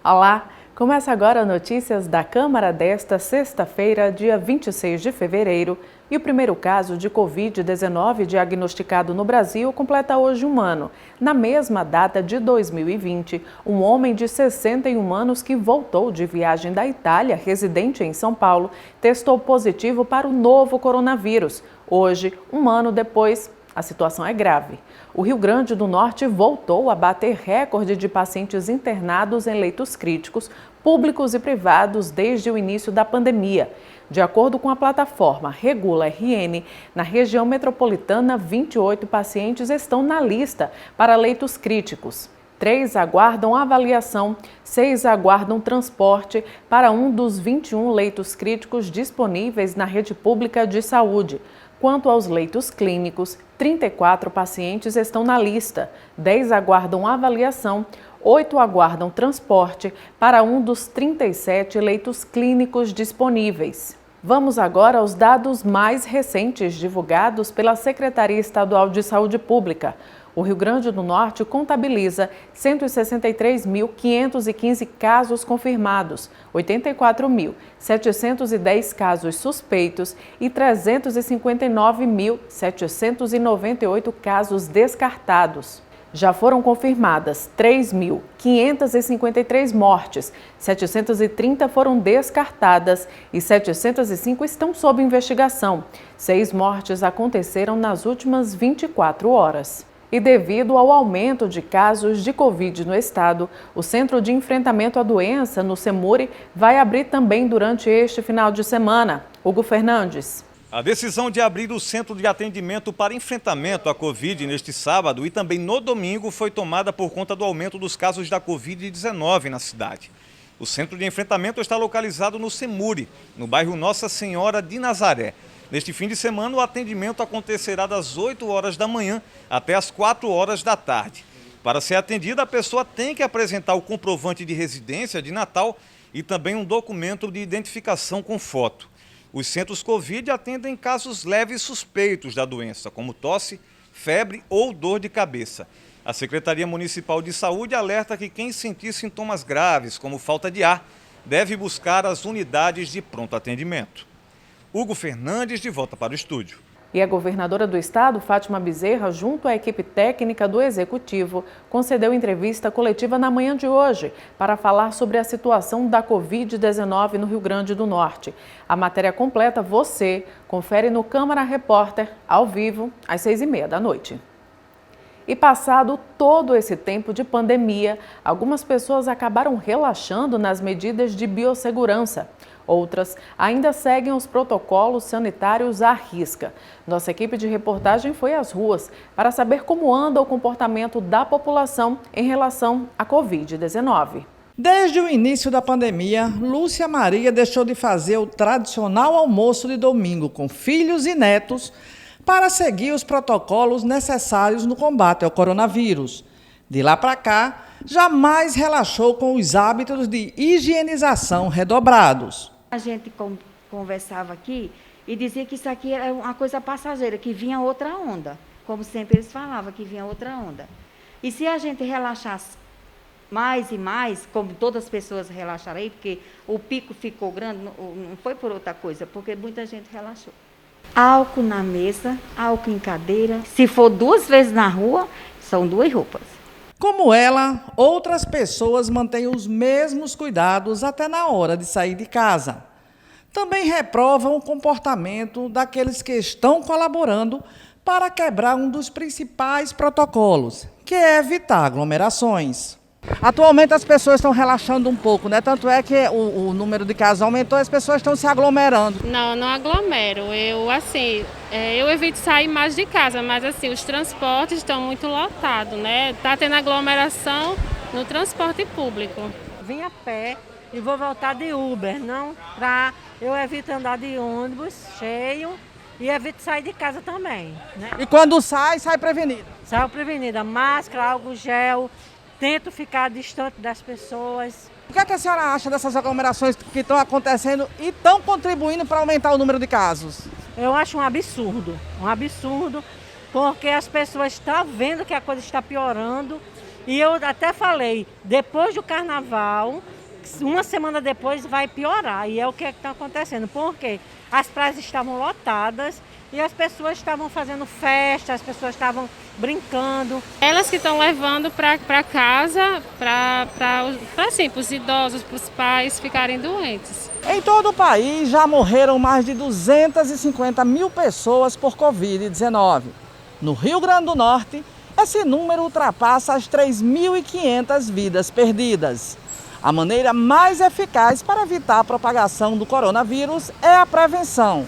Olá, começa agora notícias da Câmara desta sexta-feira, dia 26 de fevereiro, e o primeiro caso de Covid-19 diagnosticado no Brasil completa hoje um ano. Na mesma data de 2020, um homem de 61 anos que voltou de viagem da Itália, residente em São Paulo, testou positivo para o novo coronavírus. Hoje, um ano depois, a situação é grave. O Rio Grande do Norte voltou a bater recorde de pacientes internados em leitos críticos, públicos e privados desde o início da pandemia. De acordo com a plataforma Regula RN, na região metropolitana, 28 pacientes estão na lista para leitos críticos. 3 aguardam avaliação, 6 aguardam transporte para um dos 21 leitos críticos disponíveis na rede pública de saúde. Quanto aos leitos clínicos, 34 pacientes estão na lista, 10 aguardam avaliação, 8 aguardam transporte para um dos 37 leitos clínicos disponíveis. Vamos agora aos dados mais recentes divulgados pela Secretaria Estadual de Saúde Pública. O Rio Grande do Norte contabiliza 163.515 casos confirmados, 84.710 casos suspeitos e 359.798 casos descartados. Já foram confirmadas 3.553 mortes, 730 foram descartadas e 705 estão sob investigação. 6 mortes aconteceram nas últimas 24 horas. E devido ao aumento de casos de Covid no estado, o Centro de Enfrentamento à Doença, no CEMURI, vai abrir também durante este final de semana. Hugo Fernandes. A decisão de abrir o Centro de Atendimento para Enfrentamento à Covid neste sábado e também no domingo foi tomada por conta do aumento dos casos da Covid-19 na cidade. O Centro de Enfrentamento está localizado no CEMURI, no bairro Nossa Senhora de Nazaré. Neste fim de semana, o atendimento acontecerá das 8 horas da manhã até as 4 horas da tarde. Para ser atendida, a pessoa tem que apresentar o comprovante de residência de Natal e também um documento de identificação com foto. Os centros Covid atendem casos leves suspeitos da doença, como tosse, febre ou dor de cabeça. A Secretaria Municipal de Saúde alerta que quem sentir sintomas graves, como falta de ar, deve buscar as unidades de pronto atendimento. Hugo Fernandes, de volta para o estúdio. E a governadora do estado, Fátima Bezerra, junto à equipe técnica do Executivo, concedeu entrevista coletiva na manhã de hoje para falar sobre a situação da Covid-19 no Rio Grande do Norte. A matéria completa você confere no Câmara Repórter, ao vivo, às 6h30 da noite. E passado todo esse tempo de pandemia, algumas pessoas acabaram relaxando nas medidas de biossegurança. Outras ainda seguem os protocolos sanitários à risca. Nossa equipe de reportagem foi às ruas para saber como anda o comportamento da população em relação à Covid-19. Desde o início da pandemia, Lúcia Maria deixou de fazer o tradicional almoço de domingo com filhos e netos para seguir os protocolos necessários no combate ao coronavírus. De lá para cá, jamais relaxou com os hábitos de higienização redobrados. A gente conversava aqui e dizia que isso aqui era uma coisa passageira, que vinha outra onda. Como sempre eles falavam, que vinha outra onda. E se a gente relaxasse mais e mais, como todas as pessoas relaxaram aí, porque o pico ficou grande, não foi por outra coisa, porque muita gente relaxou. Álcool na mesa, álcool em cadeira. Se for 2 vezes na rua, são 2 roupas. Como ela, outras pessoas mantêm os mesmos cuidados até na hora de sair de casa. Também reprovam o comportamento daqueles que estão colaborando para quebrar um dos principais protocolos, que é evitar aglomerações. Atualmente as pessoas estão relaxando um pouco, né? Tanto é que o número de casos aumentou e as pessoas estão se aglomerando. Não aglomero. Eu evito sair mais de casa, mas os transportes estão muito lotados, né? Tá tendo aglomeração no transporte público. Vim a pé e vou voltar de Uber, eu evito andar de ônibus cheio e evito sair de casa também, né? E quando sai prevenida? Saio prevenida, máscara, álcool gel. Tento ficar distante das pessoas. O que é que a senhora acha dessas aglomerações que estão acontecendo e estão contribuindo para aumentar o número de casos? Eu acho um absurdo, porque as pessoas estão vendo que a coisa está piorando. E eu até falei, depois do carnaval, uma semana depois vai piorar. E é o que está acontecendo. Porque as praias estavam lotadas e as pessoas estavam fazendo festa, as pessoas estavam brincando. Elas que estão levando para casa, para os idosos, para os pais ficarem doentes. Em todo o país já morreram mais de 250 mil pessoas por Covid-19. No Rio Grande do Norte, esse número ultrapassa as 3.500 vidas perdidas. A maneira mais eficaz para evitar a propagação do coronavírus é a prevenção.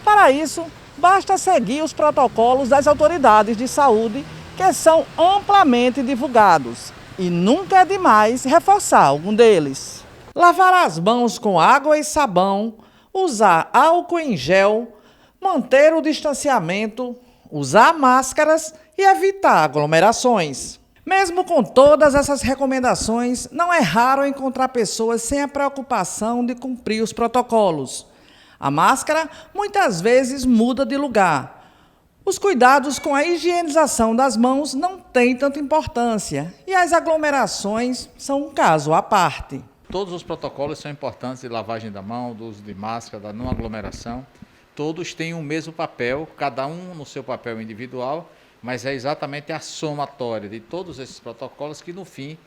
Para isso, basta seguir os protocolos das autoridades de saúde, que são amplamente divulgados. E nunca é demais reforçar algum deles. Lavar as mãos com água e sabão, usar álcool em gel, manter o distanciamento, usar máscaras e evitar aglomerações. Mesmo com todas essas recomendações, não é raro encontrar pessoas sem a preocupação de cumprir os protocolos. A máscara muitas vezes muda de lugar. Os cuidados com a higienização das mãos não têm tanta importância e as aglomerações são um caso à parte. Todos os protocolos são importantes de lavagem da mão, do uso de máscara, da não aglomeração. Todos têm o mesmo papel, cada um no seu papel individual, mas é exatamente a somatória de todos esses protocolos que, no fim,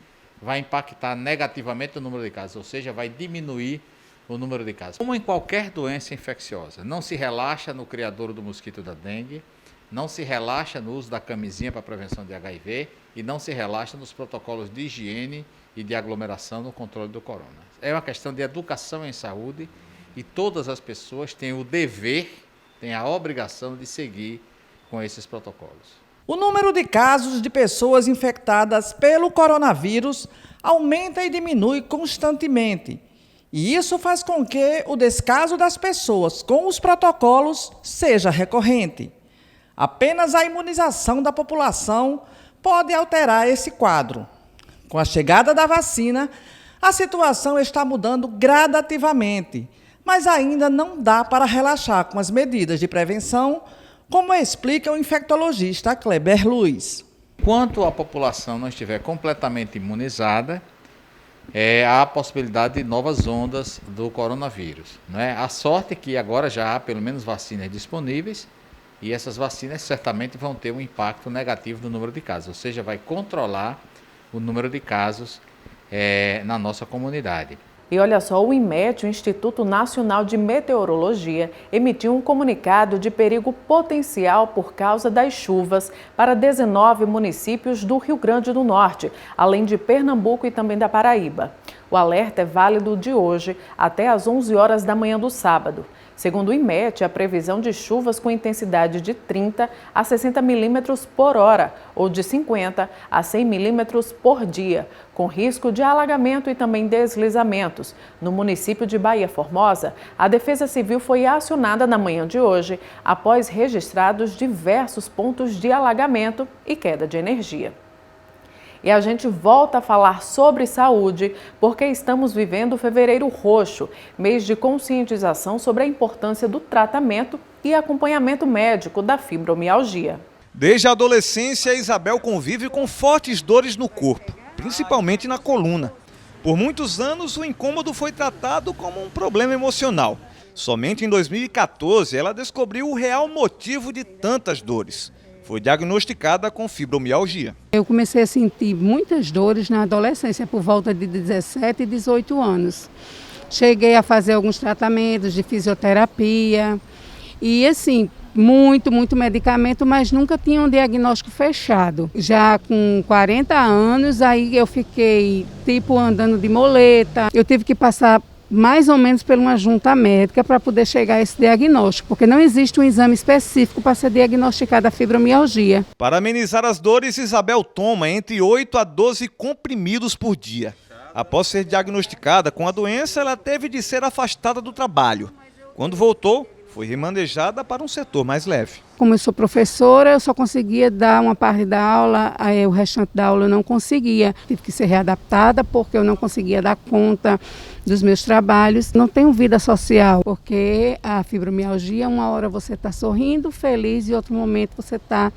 vai impactar negativamente o número de casos, ou seja, vai diminuir o número de casos. Como em qualquer doença infecciosa, não se relaxa no criadouro do mosquito da dengue, não se relaxa no uso da camisinha para prevenção de HIV e não se relaxa nos protocolos de higiene e de aglomeração no controle do corona. É uma questão de educação em saúde e todas as pessoas têm o dever, têm a obrigação de seguir com esses protocolos. O número de casos de pessoas infectadas pelo coronavírus aumenta e diminui constantemente. E isso faz com que o descaso das pessoas com os protocolos seja recorrente. Apenas a imunização da população pode alterar esse quadro. Com a chegada da vacina, a situação está mudando gradativamente, mas ainda não dá para relaxar com as medidas de prevenção, como explica o infectologista Kleber Luiz. Enquanto a população não estiver completamente imunizada, há a possibilidade de novas ondas do coronavírus. A sorte é que agora já há pelo menos vacinas disponíveis e essas vacinas certamente vão ter um impacto negativo no número de casos, ou seja, vai controlar o número de casos na nossa comunidade. E olha só, o INMET, o Instituto Nacional de Meteorologia, emitiu um comunicado de perigo potencial por causa das chuvas para 19 municípios do Rio Grande do Norte, além de Pernambuco e também da Paraíba. O alerta é válido de hoje até às 11 horas da manhã do sábado. Segundo o INMET, a previsão de chuvas com intensidade de 30 a 60 milímetros por hora ou de 50 a 100 milímetros por dia, com risco de alagamento e também deslizamentos. No município de Baía Formosa, a Defesa Civil foi acionada na manhã de hoje após registrados diversos pontos de alagamento e queda de energia. E a gente volta a falar sobre saúde porque estamos vivendo o Fevereiro Roxo, mês de conscientização sobre a importância do tratamento e acompanhamento médico da fibromialgia. Desde a adolescência, Isabel convive com fortes dores no corpo, principalmente na coluna. Por muitos anos, o incômodo foi tratado como um problema emocional. Somente em 2014, ela descobriu o real motivo de tantas dores. Foi diagnosticada com fibromialgia. Eu comecei a sentir muitas dores na adolescência, por volta de 17 e 18 anos. Cheguei a fazer alguns tratamentos de fisioterapia e, assim, muito medicamento, mas nunca tinha um diagnóstico fechado. Já com 40 anos, aí eu fiquei, andando de moleta. Eu tive que passar mais ou menos por uma junta médica para poder chegar a esse diagnóstico, porque não existe um exame específico para ser diagnosticada a fibromialgia. Para amenizar as dores, Isabel toma entre 8 a 12 comprimidos por dia. Após ser diagnosticada com a doença, ela teve de ser afastada do trabalho. Quando voltou, foi remanejada para um setor mais leve. Como eu sou professora, eu só conseguia dar uma parte da aula, o restante da aula eu não conseguia. Tive que ser readaptada porque eu não conseguia dar conta dos meus trabalhos. Não tenho vida social, porque a fibromialgia, uma hora você está sorrindo, feliz, e outro momento você está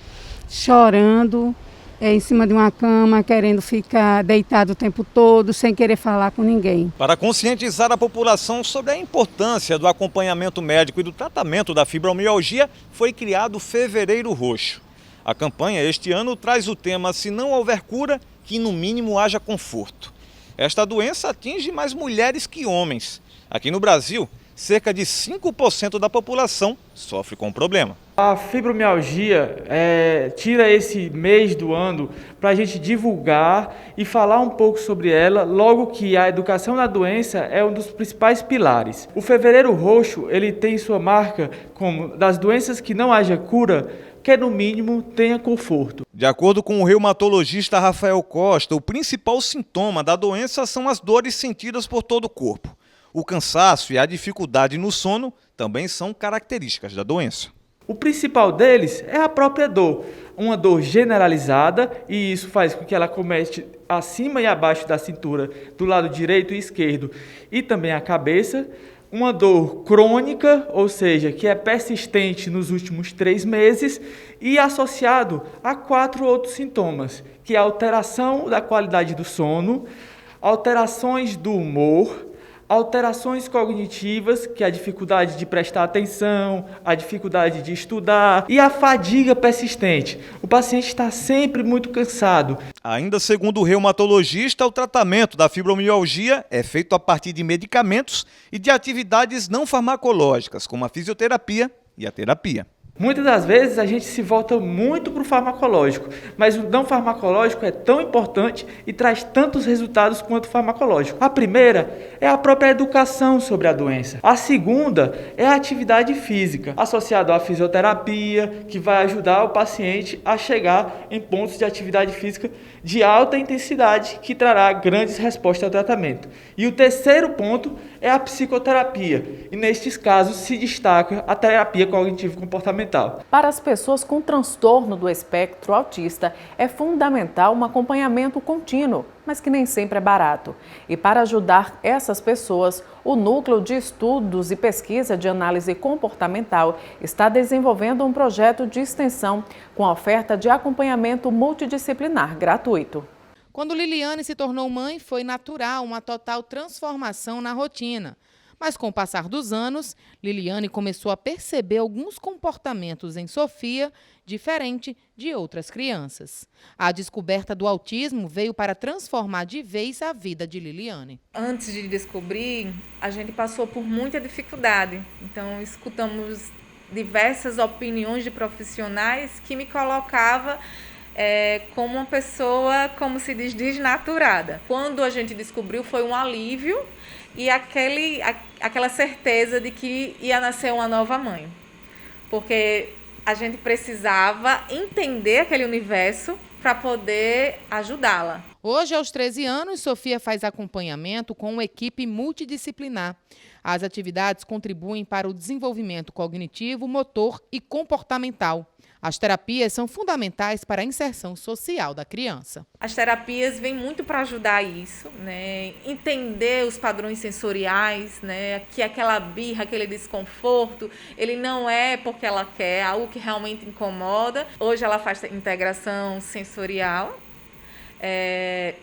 chorando em cima de uma cama, querendo ficar deitado o tempo todo, sem querer falar com ninguém. Para conscientizar a população sobre a importância do acompanhamento médico e do tratamento da fibromialgia, foi criado o Fevereiro Roxo. A campanha este ano traz o tema "Se não houver cura, que no mínimo haja conforto". Esta doença atinge mais mulheres que homens. Aqui no Brasil, cerca de 5% da população sofre com o problema. A fibromialgia tira esse mês do ano para a gente divulgar e falar um pouco sobre ela, logo que a educação da doença é um dos principais pilares. O Fevereiro Roxo, ele tem sua marca como das doenças que não haja cura, que no mínimo tenha conforto. De acordo com o reumatologista Rafael Costa, o principal sintoma da doença são as dores sentidas por todo o corpo. O cansaço e a dificuldade no sono também são características da doença. O principal deles é a própria dor, uma dor generalizada, e isso faz com que ela comece acima e abaixo da cintura, do lado direito e esquerdo, e também a cabeça. Uma dor crônica, ou seja, que é persistente nos últimos 3 meses, e associado a 4 outros sintomas, que é a alteração da qualidade do sono, alterações do humor, alterações cognitivas, que é a dificuldade de prestar atenção, a dificuldade de estudar e a fadiga persistente. O paciente está sempre muito cansado. Ainda segundo o reumatologista, o tratamento da fibromialgia é feito a partir de medicamentos e de atividades não farmacológicas, como a fisioterapia e a terapia. Muitas das vezes a gente se volta muito para o farmacológico, mas o não farmacológico é tão importante e traz tantos resultados quanto o farmacológico. A primeira é a própria educação sobre a doença. A segunda é a atividade física, associada à fisioterapia, que vai ajudar o paciente a chegar em pontos de atividade física de alta intensidade, que trará grandes respostas ao tratamento. E o terceiro ponto é a psicoterapia, e nestes casos se destaca a terapia cognitivo-comportamental. Para as pessoas com transtorno do espectro autista, é fundamental um acompanhamento contínuo, mas que nem sempre é barato. E para ajudar essas pessoas, o Núcleo de Estudos e Pesquisa de Análise Comportamental está desenvolvendo um projeto de extensão com oferta de acompanhamento multidisciplinar gratuito. Quando Liliane se tornou mãe, foi natural uma total transformação na rotina. Mas com o passar dos anos, Liliane começou a perceber alguns comportamentos em Sofia diferente de outras crianças. A descoberta do autismo veio para transformar de vez a vida de Liliane. Antes de descobrir, a gente passou por muita dificuldade. Então, escutamos diversas opiniões de profissionais que me colocavam como uma pessoa, como se diz, desnaturada. Quando a gente descobriu, foi um alívio e aquela certeza de que ia nascer uma nova mãe. Porque a gente precisava entender aquele universo para poder ajudá-la. Hoje, aos 13 anos, Sofia faz acompanhamento com uma equipe multidisciplinar. As atividades contribuem para o desenvolvimento cognitivo, motor e comportamental. As terapias são fundamentais para a inserção social da criança. As terapias vêm muito para ajudar isso, né? Entender os padrões sensoriais, né? Que aquela birra, aquele desconforto, ele não é porque ela quer, é algo que realmente incomoda. Hoje ela faz integração sensorial, é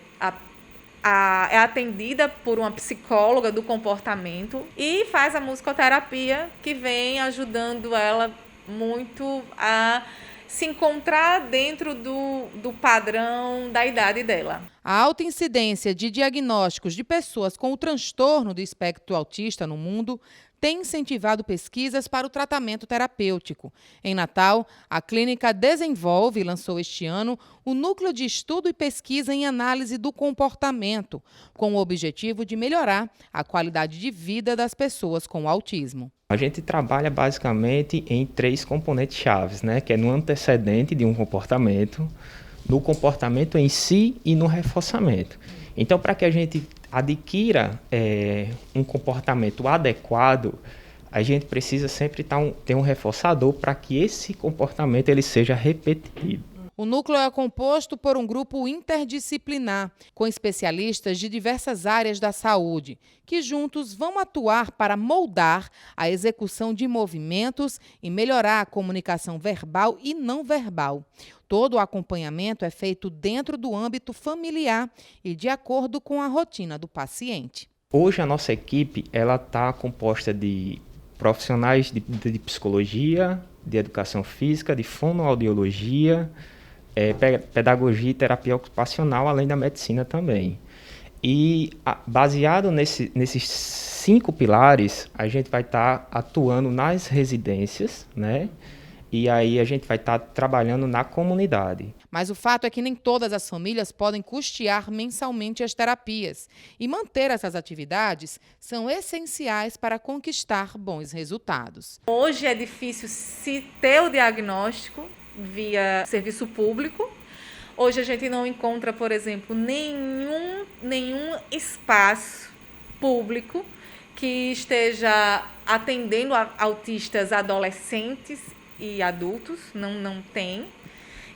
atendida por uma psicóloga do comportamento e faz a musicoterapia, que vem ajudando ela muito a se encontrar dentro do padrão da idade dela. A alta incidência de diagnósticos de pessoas com o transtorno do espectro autista no mundo tem incentivado pesquisas para o tratamento terapêutico. Em Natal, a clínica Desenvolve lançou este ano o Núcleo de Estudo e Pesquisa em Análise do Comportamento, com o objetivo de melhorar a qualidade de vida das pessoas com autismo. A gente trabalha basicamente em 3 componentes chaves, né? Que é no antecedente de um comportamento, no comportamento em si e no reforçamento. Então, para que a gente adquira um comportamento adequado, a gente precisa sempre ter um reforçador para que esse comportamento ele seja repetido. O núcleo é composto por um grupo interdisciplinar, com especialistas de diversas áreas da saúde, que juntos vão atuar para moldar a execução de movimentos e melhorar a comunicação verbal e não verbal. Todo o acompanhamento é feito dentro do âmbito familiar e de acordo com a rotina do paciente. Hoje a nossa equipe está composta de profissionais de psicologia, de educação física, de fonoaudiologia, pedagogia e terapia ocupacional, além da medicina também. E baseado nesses 5 pilares, a gente vai estar atuando nas residências, né? E aí a gente vai estar trabalhando na comunidade. Mas o fato é que nem todas as famílias podem custear mensalmente as terapias. E manter essas atividades são essenciais para conquistar bons resultados. Hoje é difícil se ter o diagnóstico via serviço público. Hoje a gente não encontra, por exemplo, nenhum espaço público que esteja atendendo autistas adolescentes e adultos, não tem.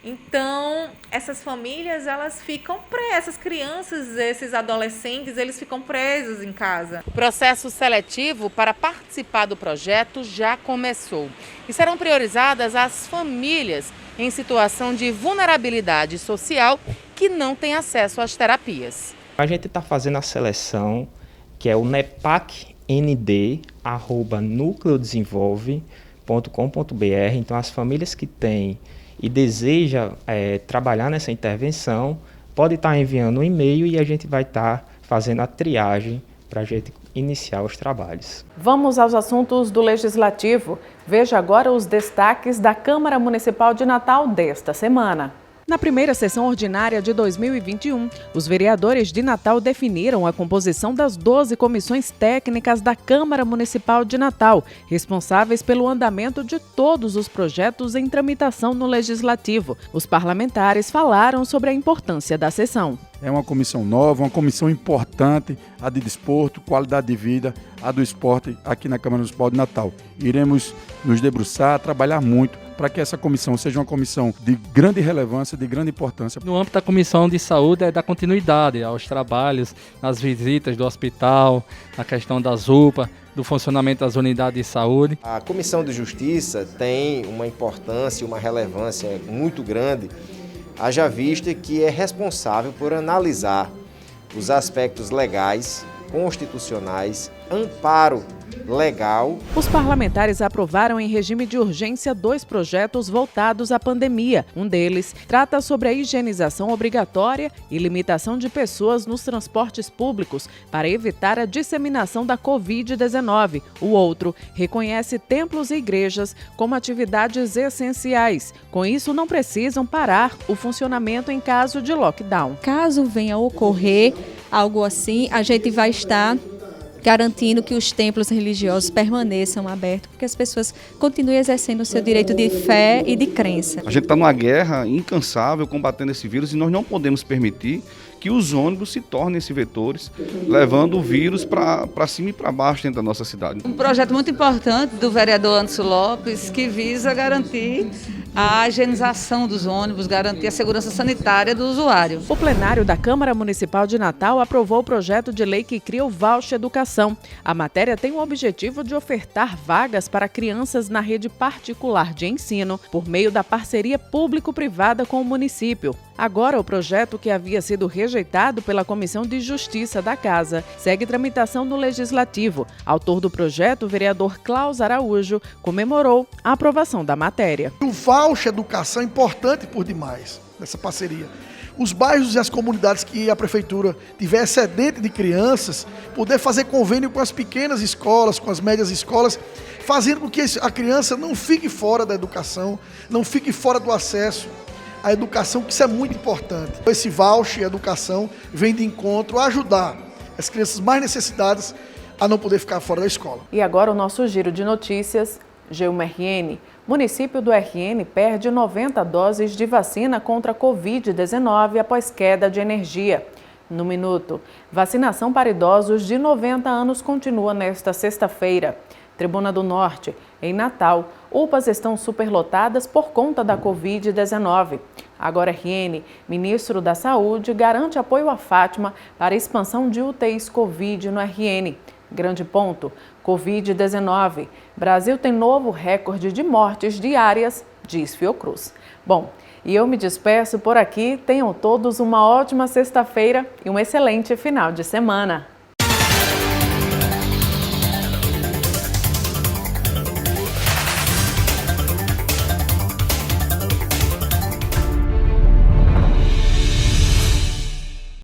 Então, essas famílias, elas ficam presas, essas crianças, esses adolescentes, eles ficam presos em casa. O processo seletivo para participar do projeto já começou e serão priorizadas as famílias em situação de vulnerabilidade social que não têm acesso às terapias. A gente está fazendo a seleção, que é o nepacnd@nucleodesenvolve.com.br. Então, as famílias que têm e deseja trabalhar nessa intervenção, pode estar enviando um e-mail e a gente vai estar fazendo a triagem para a gente iniciar os trabalhos. Vamos aos assuntos do Legislativo. Veja agora os destaques da Câmara Municipal de Natal desta semana. Na primeira sessão ordinária de 2021, os vereadores de Natal definiram a composição das 12 comissões técnicas da Câmara Municipal de Natal, responsáveis pelo andamento de todos os projetos em tramitação no Legislativo. Os parlamentares falaram sobre a importância da sessão. É uma comissão nova, uma comissão importante, a de desporto, qualidade de vida, a do esporte aqui na Câmara Municipal de Natal. Iremos nos debruçar, trabalhar muito para que essa comissão seja uma comissão de grande relevância, de grande importância. No âmbito da Comissão de Saúde é dar continuidade aos trabalhos, nas visitas do hospital, na questão das UPA, do funcionamento das unidades de saúde. A Comissão de Justiça tem uma importância e uma relevância muito grande, haja vista que é responsável por analisar os aspectos legais, constitucionais, amparo legal. Os parlamentares aprovaram em regime de urgência 2 projetos voltados à pandemia. Um deles trata sobre a higienização obrigatória e limitação de pessoas nos transportes públicos para evitar a disseminação da Covid-19. O outro reconhece templos e igrejas como atividades essenciais. Com isso, não precisam parar o funcionamento em caso de lockdown. Caso venha a ocorrer algo assim, a gente vai estar garantindo que os templos religiosos permaneçam abertos, porque as pessoas continuem exercendo o seu direito de fé e de crença. A gente está numa guerra incansável combatendo esse vírus e nós não podemos permitir que os ônibus se tornem esses vetores, levando o vírus para cima e para baixo dentro da nossa cidade. Um projeto muito importante do vereador Anderson Lopes, que visa garantir a higienização dos ônibus, garantir a segurança sanitária do usuário. O plenário da Câmara Municipal de Natal aprovou o projeto de lei que cria o Voucher Educação. A matéria tem o objetivo de ofertar vagas para crianças na rede particular de ensino por meio da parceria público-privada com o município. Agora, o projeto, que havia sido rejeitado pela Comissão de Justiça da Casa, segue tramitação no Legislativo. Autor do projeto, o vereador Klaus Araújo, comemorou a aprovação da matéria. O Voucher Educação é importante por demais, nessa parceria. Os bairros e as comunidades que a Prefeitura tiver excedente de crianças, poder fazer convênio com as pequenas escolas, com as médias escolas, fazendo com que a criança não fique fora da educação, não fique fora do acesso à educação, que isso é muito importante. Esse Voucher Educação vem de encontro a ajudar as crianças mais necessitadas a não poder ficar fora da escola. E agora o nosso giro de notícias, G1RN. Município do RN perde 90 doses de vacina contra a Covid-19 após queda de energia. no Minuto. Vacinação para idosos de 90 anos continua nesta sexta-feira. Tribuna do Norte, em Natal, UPAs estão superlotadas por conta da Covid-19. Agora RN, ministro da Saúde, garante apoio a Fátima para a expansão de UTIs Covid no RN. Grande ponto, Covid-19. Brasil tem novo recorde de mortes diárias, diz Fiocruz. Bom, e eu me despeço por aqui. Tenham todos uma ótima sexta-feira e um excelente final de semana.